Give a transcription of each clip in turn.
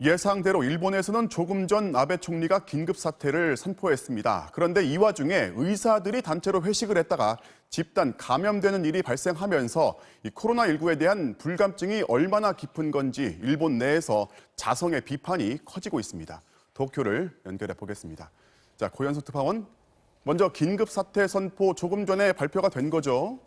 예상대로 일본에서는 조금 전 아베 총리가 긴급 사퇴를 선포했습니다. 그런데 이 와중에 의사들이 단체로 회식을 했다가 집단 감염되는 일이 발생하면서 이 코로나19에 대한 불감증이 얼마나 깊은 건지 일본 내에서 자성의 비판이 커지고 있습니다. 도쿄를 연결해 보겠습니다. 자, 고현석 특파원, 먼저 긴급 사퇴 선포 조금 전에 발표가 된 거죠?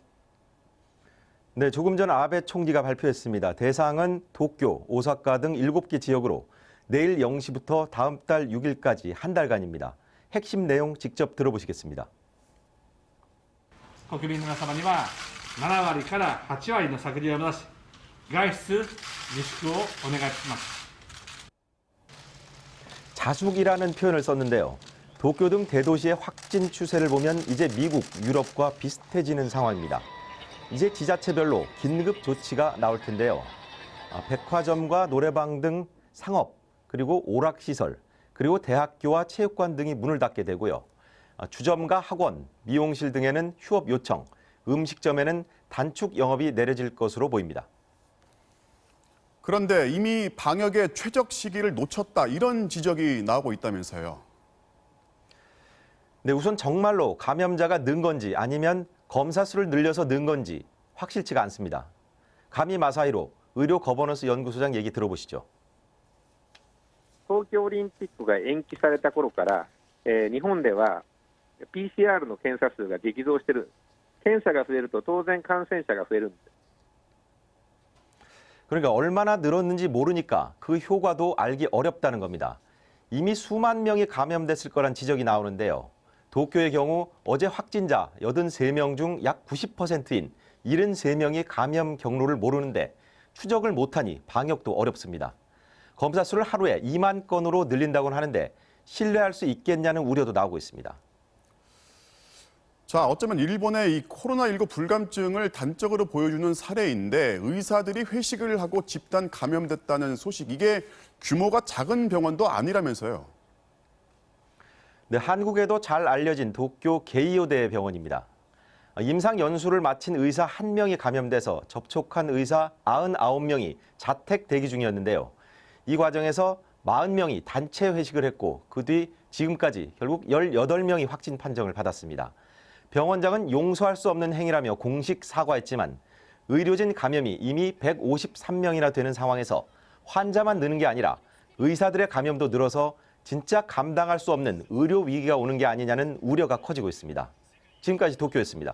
네, 조금 전 아베 총리가 발표했습니다. 대상은 도쿄, 오사카 등 7개 지역으로 내일 0시부터 다음 달 6일까지 한 달간입니다. 핵심 내용 직접 들어보시겠습니다. 国民の皆様には7割から8割の削減を目指し、外出自粛をお願いします。 자숙이라는 표현을 썼는데요. 도쿄 등 대도시의 확진 추세를 보면 이제 미국, 유럽과 비슷해지는 상황입니다. 이제 지자체별로 긴급 조치가 나올 텐데요. 백화점과 노래방 등 상업, 그리고 오락시설, 그리고 대학교와 체육관 등이 문을 닫게 되고요. 주점과 학원, 미용실 등에는 휴업 요청, 음식점에는 단축 영업이 내려질 것으로 보입니다. 그런데 이미 방역의 최적 시기를 놓쳤다, 이런 지적이 나오고 있다면서요. 네, 우선 정말로 감염자가 는 건지 아니면 검사 수를 늘려서 는 건지 확실치가 않습니다. 가미 마사히로 의료 거버넌스 연구소장 얘기 들어보시죠. 東京オリンピックが延期された頃から、日本では PCR の検査数が激増している。検査が増えると当然感染者が増えるんです。 그러니까 얼마나 늘었는지 모르니까 그 효과도 알기 어렵다는 겁니다. 이미 수만 명이 감염됐을 거란 지적이 나오는데요. 도쿄의 경우 어제 확진자 83명 중 약 90%인 73명이 감염 경로를 모르는데 추적을 못하니 방역도 어렵습니다. 검사 수를 하루에 2만 건으로 늘린다고는 하는데 신뢰할 수 있겠냐는 우려도 나오고 있습니다. 자, 어쩌면 일본의 이 코로나19 불감증을 단적으로 보여주는 사례인데 의사들이 회식을 하고 집단 감염됐다는 소식, 이게 규모가 작은 병원도 아니라면서요. 네, 한국에도 잘 알려진 도쿄 게이오대 병원입니다. 임상 연수를 마친 의사 1명이 감염돼서 접촉한 의사 99명이 자택 대기 중이었는데요. 이 과정에서 40명이 단체 회식을 했고 그 뒤 지금까지 결국 18명이 확진 판정을 받았습니다. 병원장은 용서할 수 없는 행위라며 공식 사과했지만 의료진 감염이 이미 153명이나 되는 상황에서 환자만 느는 게 아니라 의사들의 감염도 늘어서 진짜 감당할 수 없는 의료 위기가 오는 게 아니냐는 우려가 커지고 있습니다. 지금까지 도쿄였습니다.